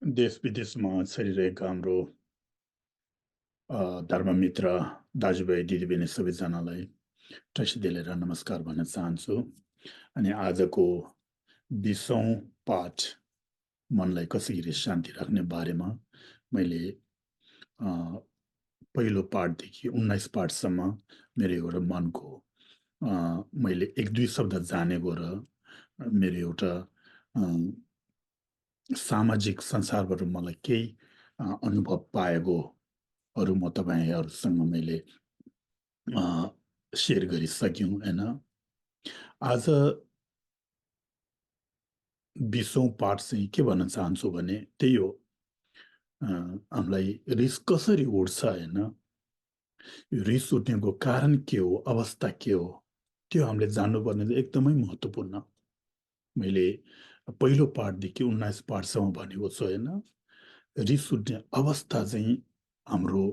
देश विदेशमा छरिरहेका हाम्रो धर्ममित्र दाजुभाइ दिदीबहिनी सबैजनालाई टसी दिलेर नमस्कार भन्न चाहन्छु। अनि आजको 20औं पाठ मनलाई कसरी शान्ति राख्ने बारेमा मैले अ, पहिलो पाठदेखि 19 पाठसम्म मेरो एउटा मनको मैले 1-2 शब्द जानेको र मेरो एउटा अ, सामाजिक संसारबाट मलाई केही अनुभव पाएकोहरू म तपाईँहरूसँग मैले अ, सेयर गरिसक्यौँ होइन। आज 20औं पाठ चाहिँ के भन्न चाहन्छु भने त्यही हो। हामीलाई रिस कसरी उठ्छ होइन? यो रिस उठ्नेको कारण के हो? अवस्था के हो? त्यो हामीले जान्नुपर्ने चाहिँ एकदमै महत्त्वपूर्ण। मैले पहिलो पाठदेखि 19 पाठसम्म भनेको छु होइन? रिस उठ्ने अवस्था चाहिँ हाम्रो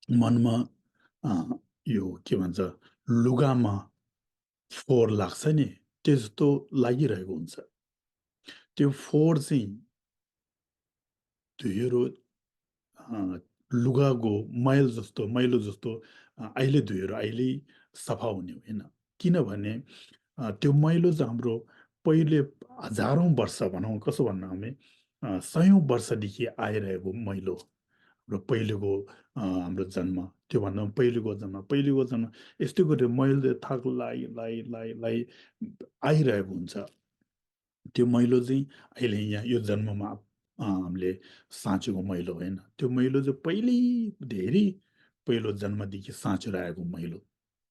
मनमा अ, यो के भन्छ लुगामा फोहोर लाग्छ नि, त्यस्तो लागिरहेको हुन्छ। त्यो फोहोर चाहिँ धुएर अ, लुगाको मैलो जस्तो अहिले धुएर अहिले सफा हुने होइन। किनभने त्यो मैलो चाहिँ हाम्रो पहिले हजारौँ वर्ष भनौँ कसो भन्नु हामी सयौँ वर्षदेखि आइरहेको मैलो र पहिलेको हाम्रो जन्म त्योभन्दा पहिलेको जन्म यस्तै गरी मैलो थाक लाइ आइरहेको हुन्छ। त्यो मैलो चाहिँ अहिले यहाँ यो जन्ममा हामीले साँचेको मैलो होइन। त्यो मैलो चाहिँ धेरै पहिलो जन्मदेखि साँचेर आएको मैलो।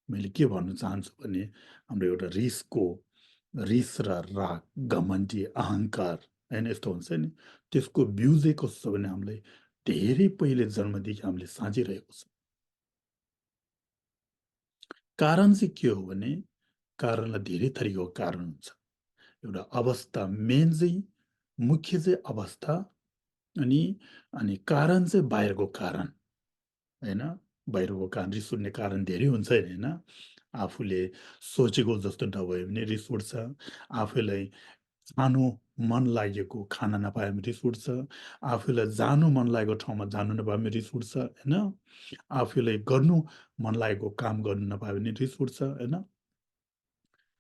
मैले के भन्न चाहन्छु भने हाम्रो एउटा रिस र राग, घमण्डी, अहङ्कार होइन यस्तो हुन्छ नि, त्यसको बिउ चाहिँ कस्तो छ भने हामीलाई धेरै पहिले जन्मदेखि हामीले साँचिरहेको छ। कारण चाहिँ के हो भने कारणलाई धेरै थरीको कारण हुन्छ। एउटा अवस्था मेन चाहिँ मुख्य चाहिँ अवस्था अनि अनि कारण चाहिँ बाहिरको कारण होइन। बाहिरको कारण रिस उठ्ने कारण धेरै हुन्छ होइन। आफूले सोचेको जस्तो नभयो भने रिस उठ्छ। आफूलाई खानु मन लागेको खाना नपायो भने रिस उठ्छ। आफूलाई जानु मन लागेको ठाउँमा जानु नपायो भने रिस उठ्छ होइन। आफूलाई गर्नु मन लागेको काम गर्नु नपायो भने रिस उठ्छ होइन।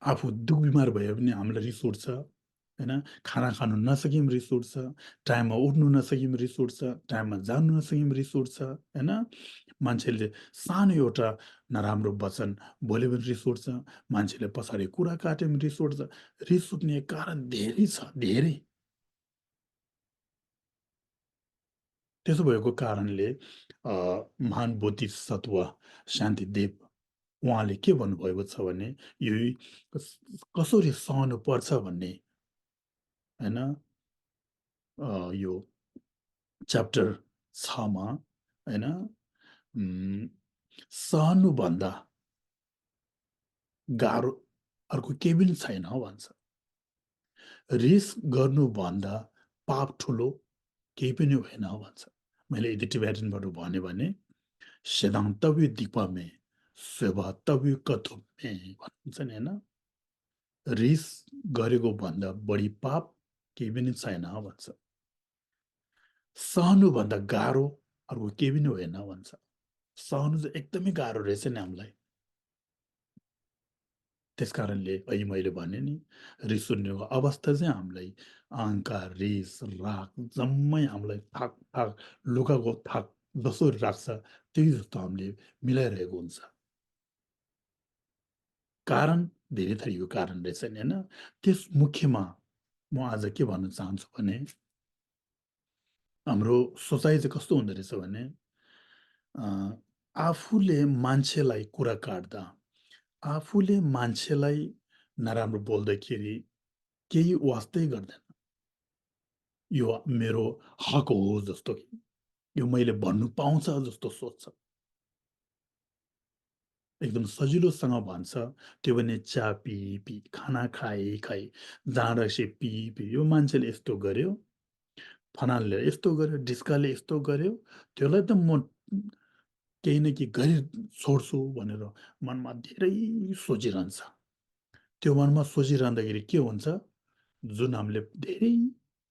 आफू दुःख बिमार भयो भने हामीलाई रिस उठ्छ होइन। खाना खानु नसके रिस उठ्छ, टाइममा उठ्नु नसके रिस उठ्छ, टाइममा जानु नसके रिस उठ्छ होइन। मान्छेले सानो एउटा नराम्रो वचन बोल्यो भने रिस उठ्छ, मान्छेले पछाडि कुरा काट्यो भने रिस उठ्छ। रिस उठ्ने कारण धेरै छ, धेरै। त्यसो भएको कारणले महान बोधिसत्व शान्तिदेव उहाँले के भन्नुभएको छ भने यो कसरी सहनु पर्छ भन्ने होइन यो च्याप्टर 6 मा होइन सहनुभन्दा गाह्रो अर्को केही पनि छैन भन्छ। रिस गर्नुभन्दा पाप ठुलो केही पनि होइन भन्छ। मैले यदि टिबेटनबाट भने सेदान्तव्य दिपामे सेवातव्य कथुमे भन्छ नि होइन। रिस गरेको भन्दा बढी पाप केही पनि छैन भन्छ। सहनुभन्दा गाह्रो अर्को केही पनि होइन भन्छ। सहनु चाहिँ एकदमै गाह्रो रहेछ नि हामीलाई। त्यसकारणले अहिले मैले भने नि रिस उठ्नेको अवस्था चाहिँ हामीलाई अहङ्कार, रिस, राग जम्मै हामीलाई थाक थाक लुगाको थाक जसरी राख्छ त्यही जस्तो हामीले मिलाइरहेको हुन्छ। कारण धेरै थरीको कारण रहेछ नि होइन। त्यस मुख्यमा म आज के भन्न चाहन्छु भने हाम्रो सोचाइ चाहिँ कस्तो हुँदो रहेछ भने अ, आफूले मान्छेलाई कुरा काट्दा, आफूले मान्छेलाई नराम्रो बोल्दाखेरि केही वास्तै गर्दैन। यो मेरो हक हो जस्तो कि यो मैले भन्नु पाउँछ जस्तो सोच्छ। एकदम सजिलोसँग भन्छ। त्यो पनि चा पी, खाना खाई, जाँड रक्सी पी, यो मान्छेले यस्तो गर्यो, फलानाले यस्तो गर्यो, ढिस्काले यस्तो गर्यो, त्यसलाई त म केही न केही गरी छोड्छु भनेर मनमा धेरै सोचिरहन्छ। त्यो मनमा सोचिरहँदाखेरि के हुन्छ, जुन हामीले धेरै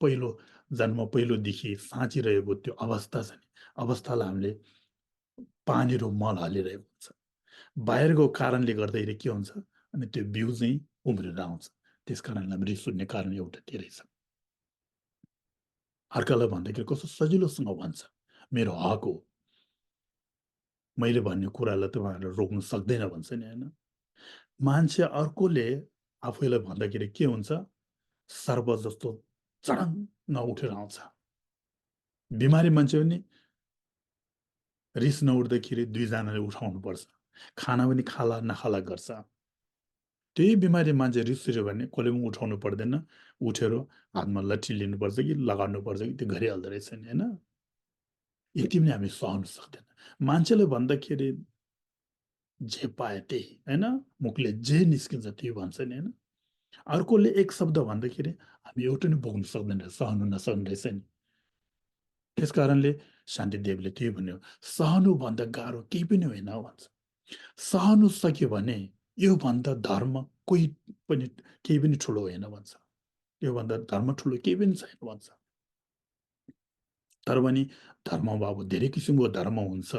पहिलो जन्म पहिलोदेखि साँचिरहेको त्यो अवस्था छ नि, अवस्थालाई हामीले पानी र मल हालिरहेको हुन्छ। बाहिरको कारणले गर्दाखेरि के हुन्छ अनि त्यो बिउ चाहिँ उम्रेर आउँछ। त्यस कारणले हामी रिस उठ्ने कारण एउटा धेरै छ। अर्कालाई भन्दाखेरि कस्तो सजिलोसँग भन्छ, मेरो हक हो, मैले भन्ने कुरालाई तपाईँहरूले रोक्नु सक्दैन भन्छ नि होइन। मान्छे अर्कोले आफैलाई भन्दाखेरि के हुन्छ, सर्प जस्तो चडङ्ग उठेर आउँछ। बिमारी मान्छे पनि रिस नउठ्दाखेरि दुईजनाले उठाउनुपर्छ, खाना पनि खाला नखाला गर्छ। त्यही बिमारी मान्छे रिस उठ्यो भने कसले पनि उठाउनु पर्दैन, उठेर हातमा लट्ठी लिनुपर्छ कि लगाउनुपर्छ कि त्यो गरिहाल्दो रहेछ नि होइन। यति पनि हामी सहनु सक्दैन। मान्छेले भन्दाखेरि जे पाए त्यही होइन, मुखले जे निस्किन्छ त्यही भन्छ नि होइन। अर्कोले एक शब्द भन्दाखेरि हामी एउटा नि बोक्नु सक्दैन, सहनु नसक्ने रहेछ नि। त्यस कारणले शान्तिदेवले त्यही भन्यो, सहनुभन्दा गाह्रो केही पनि होइन भन्छ। सहनु सक्यो भने योभन्दा धर्म कोही पनि केही पनि ठुलो होइन भन्छ। योभन्दा धर्म ठुलो केही पनि छैन भन्छ। तर पनि धर्म अब धेरै किसिमको धर्म हुन्छ,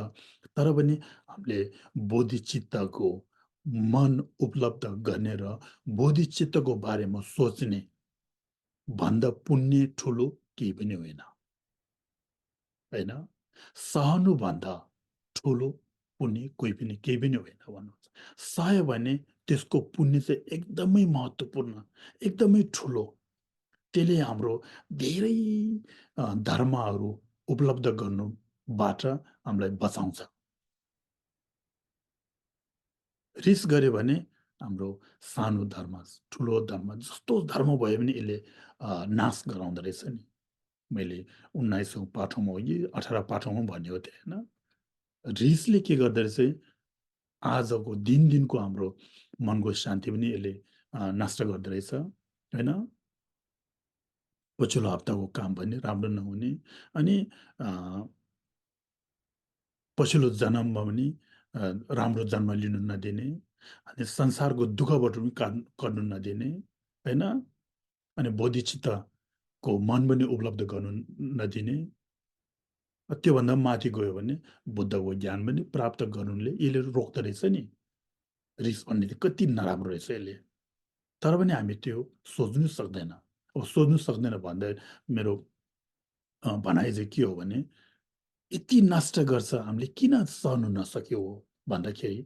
तर पनि हामीले बोधिचित्तको मन उपलब्ध गर्ने र बोधिचित्तको बारेमा सोच्ने भन्दा पुण्य ठुलो केही पनि होइन होइन। सहनुभन्दा ठुलो पुण्य कोही पनि केही पनि होइन भन्नुहुन्छ। सह्यो भने त्यसको पुण्य चाहिँ एकदमै महत्त्वपूर्ण, एकदमै ठुलो। त्यसले हाम्रो धेरै धर्महरू उपलब्ध गर्नुबाट हामीलाई बचाउँछ। रिस गऱ्यो भने हाम्रो सानो धर्म, ठुलो धर्म, जस्तो धर्म भयो भने यसले नाश गराउँदो रहेछ नि। मैले 19औँ पाठौँमा हो कि 18 पाठौँमा भनेको थिएँ होइन। रिसले के गर्दो रहेछ, आजको दिनको हाम्रो मनको शान्ति पनि यसले नष्ट गर्दो रहेछ होइन। पछिल्लो हप्ताको काम पनि राम्रो नहुने, अनि पछिल्लो जन्ममा पनि राम्रो जन्म लिनु नदिने, अनि संसारको दुःखबाट पनि कर्नु नदिने होइन। अनि बोधिचित्तको मन पनि उपलब्ध गर्नु नदिने। त्योभन्दा माथि गयो भने बुद्धको ज्ञान पनि प्राप्त गर्नुले यसले रोक्दो रहेछ नि। रिस भन्ने चाहिँ कति नराम्रो रहेछ यसले। तर पनि हामी त्यो सोच्नु सक्दैन। अब सोच्नु सक्दैन भन्दा मेरो भनाइ चाहिँ के हो भने, यति नष्ट गर्छ, हामीले किन सहनु नसक्यो हो भन्दाखेरि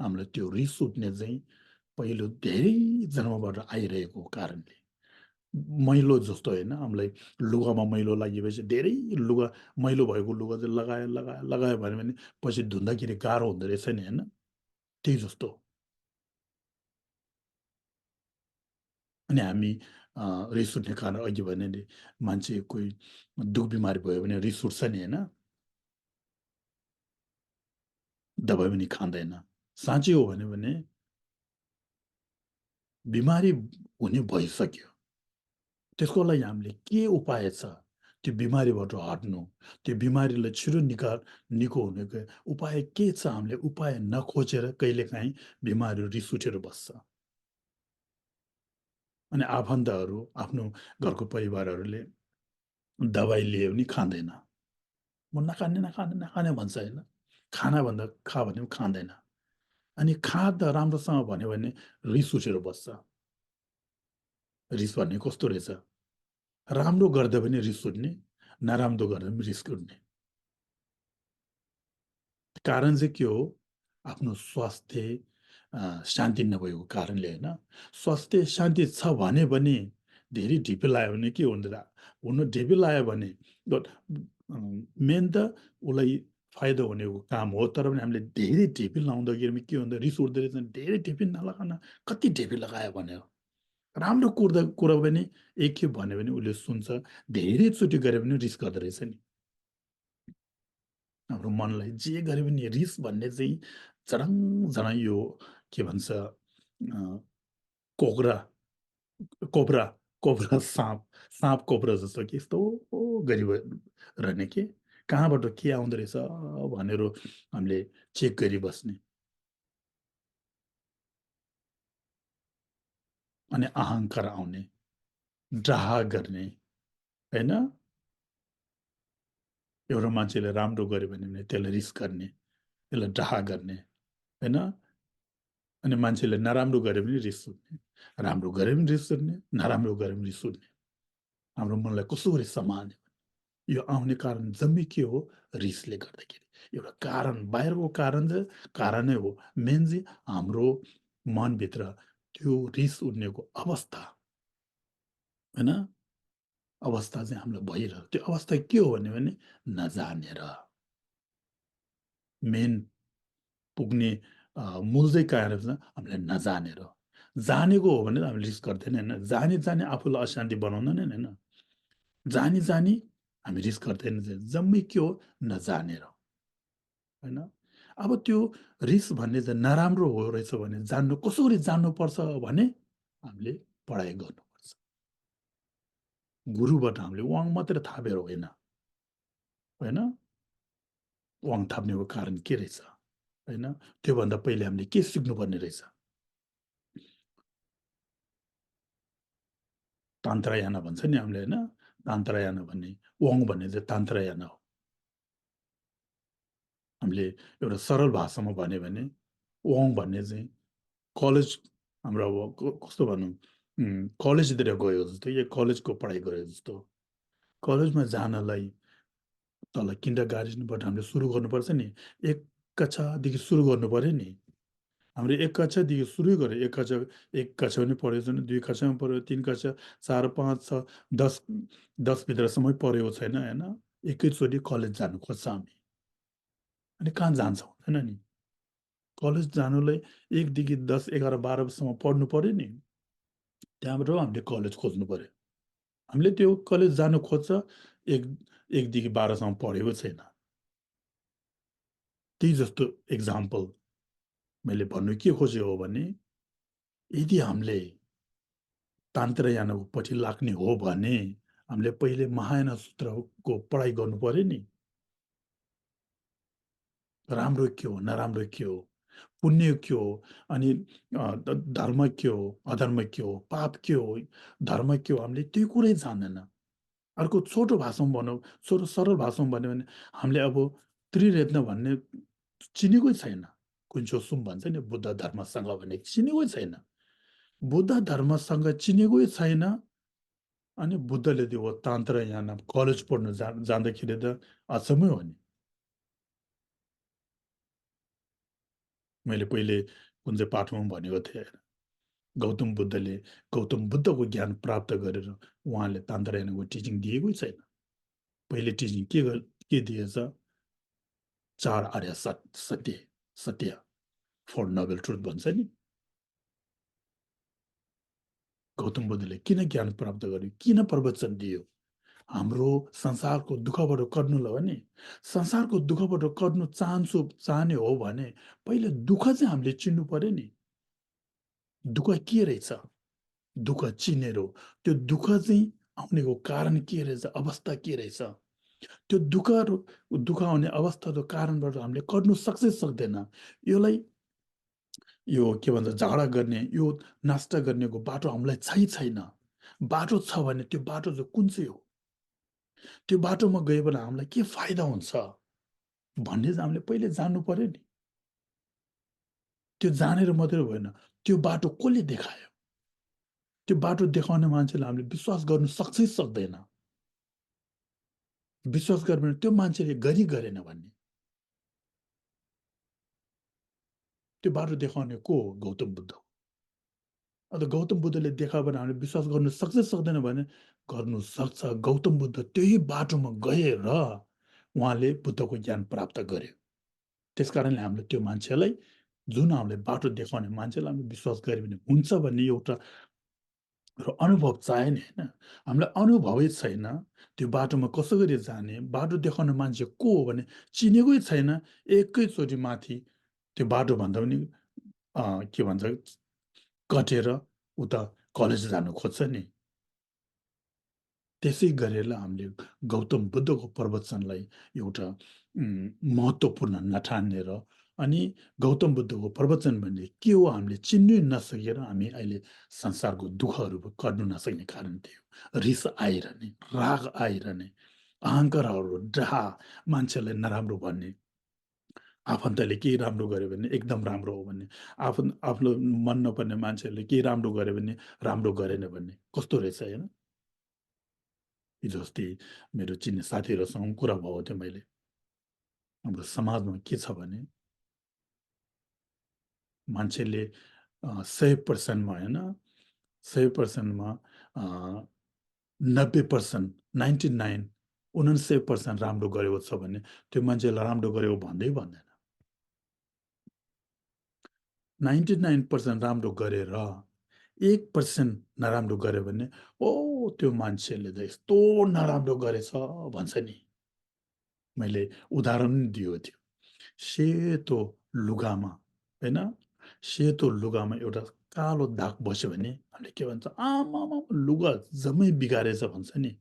हामीलाई त्यो रिस उठ्ने चाहिँ पहिलो धेरै जन्मबाट आइरहेको कारणले। मैलो जस्तो होइन, हामीलाई लुगामा मैलो लागेपछि धेरै लुगा, मैलो भएको लुगा चाहिँ लगायो लगायो लगायो भन्यो भने पछि धुँदाखेरि गाह्रो हुँदो रहेछ नि होइन। त्यही जस्तो। अनि हामी रिस उठ्ने कारण अघि भने नि, मान्छे कोही दुःख बिमारी भयो भने रिस उठ्छ नि होइन, दबाई पनि खाँदैन। साँच्चै हो भने बिमारी हुने भइसक्यो, त्यसको लागि हामीले के उपाय छ, त्यो बिमारीबाट हट्नु, त्यो बिमारीलाई छिटो निको हुनेको उपाय के छ। हामीले उपाय नखोजेर कहिलेकाहीँ बिमारीहरू रिस उठेर बस्छ। अनि आफन्तहरू, आफ्नो घरको परिवारहरूले दबाई लिए पनि खाँदैन। म नखाने नखाने नखाने भन्छ होइन। खाना भन्दा खा भने पनि खाँदैन। अनि खा त राम्रोसँग भन्यो भने रिस उठेर बस्छ। रिस भन्ने कस्तो रहेछ, राम्रो गर्दा पनि रिस उठ्ने, नराम्रो गर्दा पनि रिस उठ्ने। कारण चाहिँ के हो, आफ्नो स्वास्थ्य शान्ति नभएको कारणले होइन। स्वास्थ्य शान्ति छ भने पनि धेरै ढिपी लाग्यो भने के हुनु, ढिपी लाग्यो भने मेन त उसलाई फाइदा हुनेको काम हो। तर पनि हामीले धेरै ढिपी लाउँदाखेरि के हुन्छ, रिस उठ्दो रहेछ। धेरै ढिपी नलगाउन, कति ढिपी लगायो भने राम्रो कुरा पनि एकखेप भन्यो भने उसले सुन्छ, धेरैचोटि गरे पनि रिस गर्दो रहेछ नि। हाम्रो मनलाई जे गरे पनि रिस भन्ने चाहिँ झडङ यो के भन्छ, कोब्रा कोब्रा कोब्रा साँप, साँप कोब्रा जस्तो कि यस्तो गरी रहने के, कहाँबाट के आउँदो रहेछ भनेर हामीले चेक गरिबस्ने। अनि अहङ्कार आउने, डाहा गर्ने होइन? एउटा मान्छेले राम्रो गर्यो भने त्यसलाई रिस गर्ने, त्यसलाई डाहा गर्ने, होइन? अनि मान्छेले नराम्रो गरे पनि रिस उठ्ने, राम्रो गरे पनि रिस उठ्ने, नराम्रो गरे पनि रिस उठ्ने। हाम्रो मनलाई कसरी सम्हाल्ने? यो आउने कारण जम्मै के हो? रिसले गर्दाखेरि। एउटा कारण, बाहिरको कारण चाहिँ कारणै हो। मेन चाहिँ हाम्रो मनभित्र त्यो रिस उठ्नेको अवस्था, होइन? अवस्था चाहिँ हामीलाई भइरहेको। त्यो अवस्था के हो भने नजानेर। मेन पुग्ने मूल चाहिँ कहाँ रहेछ? हामीले नजानेर। जानेको हो भने त हामीले रिस गर्दैन, होइन? जानी जानी आफूलाई अशान्ति बनाउँदैन, होइन? जानी जानी हामी रिस गर्दैन। जम्मै के हो? नजानेर, होइन? अब त्यो रिस भन्ने चाहिँ नराम्रो हो रहेछ भने कसरी जान्नुपर्छ भने हामीले पढाइ गर्नुपर्छ। गुरुबाट हामीले वाङ मात्रै थापेर होइन, होइन? वाङ थाप्नेको कारण के रहेछ, होइन? त्योभन्दा पहिले हामीले के सिक्नुपर्ने रहेछ? तान्त्रायाना भन्छ नि हामीले, होइन? तान्त्रायाना भन्ने, वाङ भन्ने चाहिँ तान्त्रायाना हो। हामीले एउटा सरल भाषामा भन्यो भने वाङ भन्ने चाहिँ कलेज, हाम्रो अब कस्तो भनौँ, कलेजतिर गयो जस्तो, या कलेजको पढाइ गयो जस्तो। कलेजमा जानलाई तल किन्डर गार्डनबाट हामीले सुरु गर्नुपर्छ नि। एक कक्षादेखि सुरु गर्नु पऱ्यो नि। हामीले एक कक्षादेखि सुरु गऱ्यो। एक कक्षा पनि पढेको छैन, 2 कक्षामा पढ्यो, 3 कक्षा, 4, 5, 6, 10 भित्रसम्मै पढेको छैन, होइन? एकैचोटि कलेज जानु खोज्छ हामी। अनि कहाँ जान्छौँ, होइन नि? कलेज जानुलाई 1 देखि 10, 11, 12सम्म पढ्नु पऱ्यो नि। त्यहाँबाट हामीले कलेज खोज्नु पऱ्यो। हामीले त्यो कलेज जानु खोज्छ, 1 देखि 12सम्म पढेको छैन। त्यही जस्तो एक्जाम्पल मैले भन्नु के खोजेको हो भने, यदि हामीले तान्त्रयानको पछि लाग्ने हो भने हामीले पहिले महायाना सूत्रको पढाइ गर्नु पर्यो नि। राम्रो के हो, नराम्रो के हो, पुण्य के हो, अनि धर्म के हो, अधर्म के हो, पाप के हो, धर्म के हो, हामीले त्यो कुरै जान्दैन। अर्को छोटो भाषामा भनौँ, छोटो सरल भाषामा भन्यो भने हामीले अब त्रिरत्न भन्ने चिनेकै छैन। कुन्छोसुम भन्छ नि बुद्ध धर्मसँग भन्ने चिनेकै छैन। बुद्ध धर्मसँग चिनेकै छैन। अनि बुद्धले त्यो तान्त्रयान कलेज पढ्नु जाँदाखेरि त अचम्मै हो नि। मैले पहिले कुन चाहिँ पाठमा भनेको थिएँ, गौतम बुद्धले गौतम बुद्धको ज्ञान प्राप्त गरेर उहाँले तान्त्रयानको टिचिङ दिएकै छैन। पहिले टिचिङ के दिएछ? 4 आर्य सत्य, सत्य, फोर नोबल ट्रुथ भन्छ नि। गौतम बुद्धले किन ज्ञान प्राप्त गर्यो, किन प्रवचन दियो? हाम्रो संसारको दुःखबाट कट्नुलाई हो नि। संसारको दुःखबाट कट्नु चाहने हो भने पहिले दुःख चाहिँ हामीले चिन्नु पर्यो नि। दुःख के रहेछ? दुःख चिनेर त्यो दुःख चाहिँ आउनेको कारण के रहेछ, अवस्था के रहेछ? त्यो दुःख आउने अवस्था र कारणबाट हामीले कट्नु सक्छै सक्दैन। यसलाई यो के भन्छ, झगडा गर्ने, यो नष्ट गर्नेको बाटो हामीलाई छैन। बाटो छ भने त्यो बाटो चाहिँ कुन चाहिँ हो? त्यो बाटोमा गयो भने हामीलाई के फाइदा हुन्छ भन्ने चाहिँ हामीले पहिले जान्नु पर्यो नि। त्यो जानेर मात्रै भएन, त्यो बाटो कसले देखायो? त्यो बाटो देखाउने मान्छेलाई हामीले विश्वास गर्नु सक्छै सक्दैन। विश्वास गर्यो भने त्यो मान्छेले गरेन भन्ने। त्यो बाटो देखाउने को हो? गौतम बुद्ध हो। अन्त गौतम बुद्धले देखायो भने हामीले विश्वास गर्नु सक्छ सक्दैन भने गर्नु सक्छ। गौतम बुद्ध त्यही बाटोमा गएर उहाँले बुद्धको ज्ञान प्राप्त गर्यो। त्यसकारणले हामीले त्यो मान्छेलाई, जुन हामीले बाटो देखाउने मान्छेलाई हामीले विश्वास गर्यो भने हुन्छ भन्ने एउटा अनुभव चाहियो नि, होइन? हामीलाई अनुभवै छैन त्यो बाटोमा कसो गरी जाने, बाटो देखाउने मान्छे को हो भने चिनेकै छैन। एकैचोटि माथि त्यो बाटोभन्दा पनि के भन्छ, कटेर उता कलेज जानु खोज्छ नि। त्यसै गरेर हामीले गौतम बुद्धको प्रवचनलाई एउटा महत्त्वपूर्ण नठानेर अनि गौतम बुद्धको प्रवचन भन्ने के हो हामीले चिन्नै नसकेर हामी अहिले संसारको दुःखहरू गर्नु नसक्ने कारण थियो। रिस आइरहने, राग आइरहने, अहङ्कारहरू, डाहा, मान्छेलाई नराम्रो भन्ने, आफन्तले केही राम्रो गर्यो भने एकदम राम्रो हो भन्ने, आफ्नो मन नपर्ने मान्छेहरूले केही राम्रो गर्यो भने राम्रो गरेन भन्ने, कस्तो रहेछ होइन? हिजो अस्ति मेरो चिन्ने साथीहरूसँग कुरा भएको थियो मैले। हाम्रो समाजमा के छ भने मान्छेले 100% मा होइन 100% मा 90% 99 99% राम्रो गरेको छ भने त्यो मान्छेलाई राम्रो गरेको भन्दै भन्दैन। 99% राम्रो गरेर 1% नराम्रो गर्यो भने ओ त्यो मान्छेले त यस्तो नराम्रो गरेछ भन्छ नि। मैले उदाहरण पनि दिएको थियो। सेतो लुगामा होइन सेतो लुगामा एउटा कालो दाग बस्यो भने हामीले के भन्छ आमामा लुगा जम्मै बिगारेछ भन्छ नि।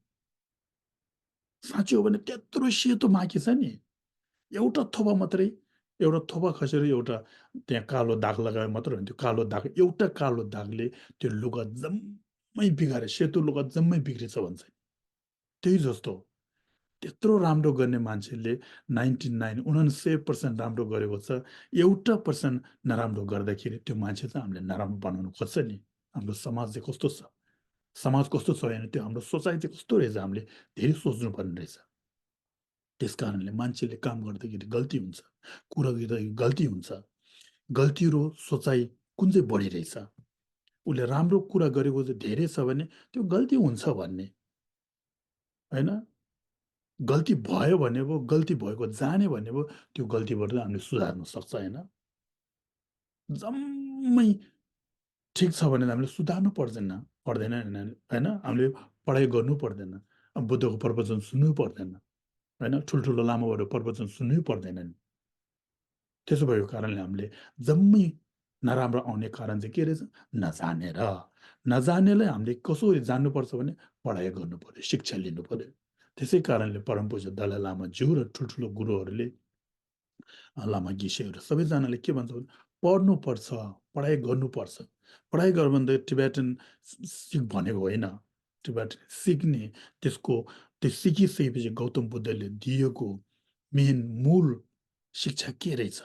साँच्चै हो भने त्यत्रो सेतो माकी छ नि एउटा थोपा मात्रै एउटा थोपा खसेर एउटा त्यहाँ कालो दाग लगायो मात्र हुन्थ्यो। कालो दाग एउटा कालो दागले त्यो लुगा जम्मै बिगारे सेतो लुगा जम्मै बिग्रेछ भन्छ। त्यही जस्तो त्यत्रो राम्रो गर्ने मान्छेले 99% राम्रो गरेको छ। एउटा पर्सेन्ट नराम्रो गर्दाखेरि त्यो मान्छे चाहिँ हामीले नराम्रो बनाउनु खोज्छ नि। हाम्रो समाज चाहिँ कस्तो छ? समाज कस्तो छ भने त्यो हाम्रो सोचाइ चाहिँ कस्तो रहेछ हामीले धेरै सोच्नुपर्ने रहेछ। त्यस कारणले मान्छेले काम गर्दाखेरि गल्ती हुन्छ, कुरा गर्दाखेरि गल्ती हुन्छ। गल्ती र सोचाइ कुन चाहिँ बढी रहेछ? उसले राम्रो कुरा गरेको चाहिँ धेरै छ भने त्यो गल्ती हुन्छ भन्ने, होइन? गल्ती भयो भने पो गल्ती भएको जान्यो भने पो त्यो गल्तीबाट हामीले सुधार्न सक्छ होइन? जम्मै ठिक छ भने हामीले सुधार्नु पर्दैन होइन? हामीले पढाइ गर्नु पर्दैन। बुद्धको प्रवचन सुन्नु पर्दैन, होइन? ठुल्ठुलो लामाबाट प्रवचन सुन्नै पर्दैन नि। त्यसो भएको कारणले हामीले जम्मै नराम्रो आउने कारण चाहिँ के रहेछ? नजानेर। नजानेलाई हामीले कसरी जान्नुपर्छ भने पढाइ गर्नुपर्यो, शिक्षा लिनुपर्यो। त्यसै कारणले परम पूज्य दलाई लामाज्यू र ठुल्ठुलो गुरुहरूले लामा गिसेहरू सबैजनाले के भन्छ भने पढ्नुपर्छ, पढाइ गर्नुपर्छ। पढाइ गर भन्दा टिबेटन सिक भनेको होइन। टिबेटन सिक्ने त्यसको त्यो सिकिसकेपछि गौतम बुद्धले दिएको मेन मूल शिक्षा के रहेछ?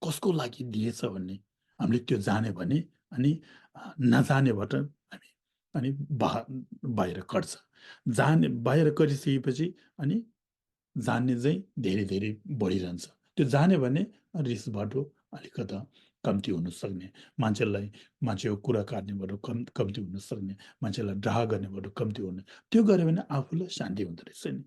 कसको लागि दिएछ भन्ने हामीले त्यो जान्यो भने अनि नजानेबाट हामी अनि बाहिर कट्छ। बाहिर गरिसकेपछि अनि जान्ने चाहिँ धेरै धेरै बढिरहन्छ। त्यो जान्यो भने रिसबाट अलिकता कम्ती हुन सक्ने, मान्छेको कुरा काट्नेबाट कम्ती हुन सक्ने, मान्छेलाई डाह गर्नेबाट कम्ती हुने। त्यो गर्यो भने आफूलाई शान्ति हुँदो रहेछ नि।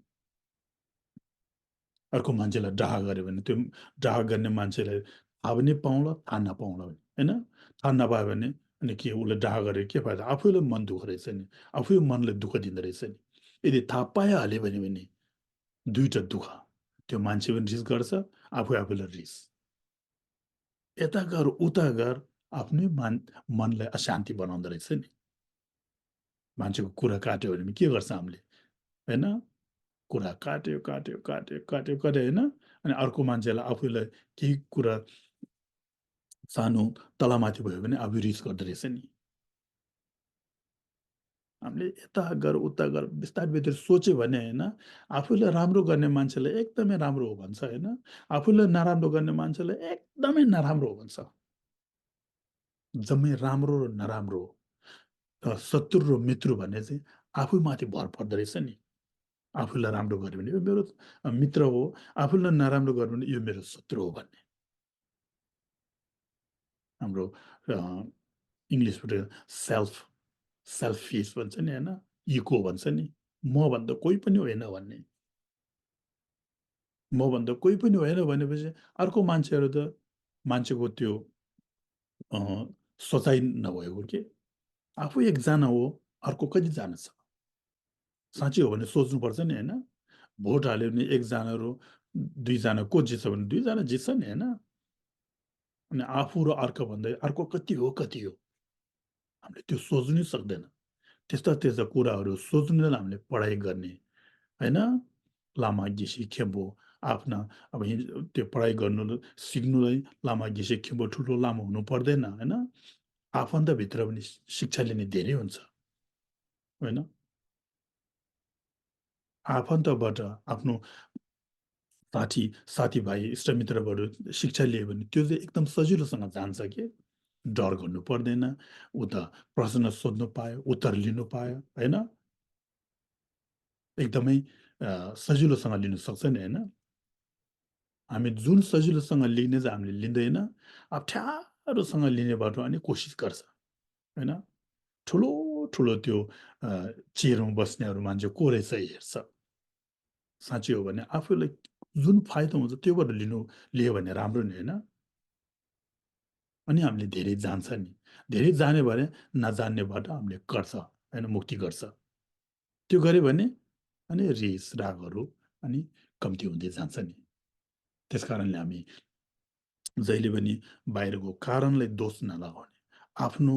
अर्को मान्छेलाई डाह गर्यो भने त्यो डाह गर्ने मान्छेलाई थाहा पनि पाउँला, थाहा नपाउँला भने, होइन? थाहा नपायो भने अनि के उसले डाह गरेर के फाइदा? आफैलाई मन दुःख रहेछ नि, आफै मनलाई दुःख दिँदो रहेछ नि। यदि थाहा पाइहाल्यो भने दुईटा दुःख, त्यो मान्छे पनि रिस गर्छ, आफूलाई रिस। यता गर उता गर आफ्नै मनलाई अशान्ति बनाउँदो रहेछ नि। मान्छेको कुरा काट्यो भने के गर्छ हामीले, होइन? कुरा काट्यो काट्यो काट्यो काट्यो काट्यो होइन? अनि अर्को मान्छेलाई आफूलाई केही कुरा सानो तलमाथि भयो भने आफू रिस गर्दो रहेछ नि। हामीले यता गर उता गर बिस्तारै बिस्तारै सोच्यो भने होइन आफूलाई राम्रो गर्ने मान्छेलाई एकदमै राम्रो हो भन्छ होइन? आफूलाई नराम्रो गर्ने मान्छेलाई एकदमै नराम्रो हो भन्छ। जम्मै राम्रो र नराम्रो, शत्रु र मित्र भन्ने चाहिँ आफूमाथि भर पर्दो रहेछ नि। आफूलाई राम्रो गर्यो भने यो मेरो मित्र हो, आफूलाई नराम्रो गर्यो भने यो मेरो शत्रु हो भन्ने। हाम्रो अ, इङ्ग्लिसबाट सेल्फ सेल्फिस भन्छ नि होइन? इको भन्छ नि। मभन्दा कोही पनि होइन भन्ने। मभन्दा कोही पनि होइन भनेपछि अर्को मान्छेहरू त मान्छेको त्यो अ, सोचाइ नभएको के? आफू एकजना हो, अर्को कतिजना छ? साँच्चै हो भने सोच्नुपर्छ नि होइन? भोट हाल्यो भने 1 जना र 2 जना को जित्छ भने 2 जना जित्छ नि होइन? अनि आफू र अर्कोभन्दा अर्को कति हो, कति हो? हामीले त्यो सोच्नै सक्दैन। त्यस्ता त्यस्ता कुराहरू सोच्नुलाई हामीले पढाइ गर्ने, होइन? लामा गेसी खेम्बो आफ्ना अब त्यो पढाइ गर्नु सिक्नुलाई लामा गिसे खिम्बो ठुलो लामो हुनु पर्दैन होइन? आफन्तभित्र पनि शिक्षा लिने धेरै हुन्छ, होइन? आफन्तबाट आफ्नो साथीभाइ, इष्टमित्रबाट शिक्षा लियो भने त्यो चाहिँ एकदम सजिलोसँग जान्छ के। डर गर्नु पर्दैन, उता प्रश्न सोध्नु पायो, उत्तर लिनु पायो, होइन? एकदमै सजिलोसँग लिनु सक्छ नि, होइन? हामी जुन सजिलोसँग लिने चाहिँ हामीले लिँदैन, अप्ठ्यारोसँग लिने बाटो अनि कोसिस गर्छ, होइन? ठुलो, ठुलो त्यो चेयरमा बस्नेहरू मान्छे को रहेछ हेर्छ। साँच्चै हो भने आफूलाई जुन फाइदा हुन्छ त्योबाट लियो भने राम्रो नि, होइन? अनि हामीले धेरै जान्छ नि। धेरै जान्यो भने नजान्नेबाट हामीले गर्छ, होइन? मुक्ति गर्छ। त्यो गर्यो भने अनि रिस, रागहरू अनि कम्ती हुँदै जान्छ नि। त्यसकारणले हामी जहिले पनि बाहिरको कारणलाई दोष नलगाउने। आफ्नो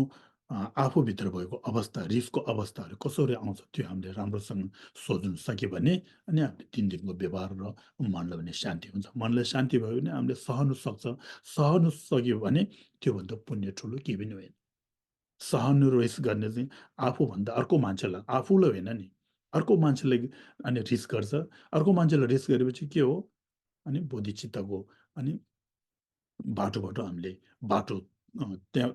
आफूभित्र भएको अवस्था, रिसको अवस्थाहरू कसरी आउँछ त्यो हामीले राम्रोसँग सोच्न सक्यो भने अनि हामीले दिनको व्यवहार र मनलाई पनि शान्ति हुन्छ। मनलाई शान्ति भयो भने हामीले सहनु सक्छ। सहनु सक्यो भने त्योभन्दा पुण्य ठुलो केही पनि होइन। सहनु रिस गर्ने चाहिँ आफूभन्दा अर्को मान्छेलाई, आफूलाई होइन नि, अर्को मान्छेलाई अनि रिस गर्छ। अर्को मान्छेलाई रिस गरेपछि के हो? अनि बोधिचित्तको अनि बाटोबाट हामीले बाटो त्यहाँ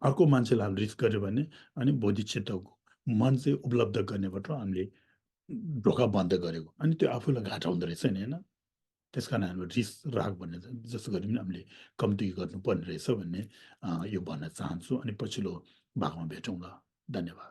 अर्को मान्छेलाई हामीले रिस गर्यो भने अनि बोधिचित्तको मन चाहिँ उपलब्ध गर्नेबाट हामीले ढोका बन्द गरेको। अनि त्यो आफूलाई घाटा हुँदो रहेछ नि, होइन? त्यसकारण हामीले रिस, राग भन्ने चाहिँ जसो गरी पनि हामीले कम्ती गर्नुपर्ने रहेछ भन्ने यो भन्न चाहन्छु। अनि पछिल्लो भागमा भेटौँला। धन्यवाद।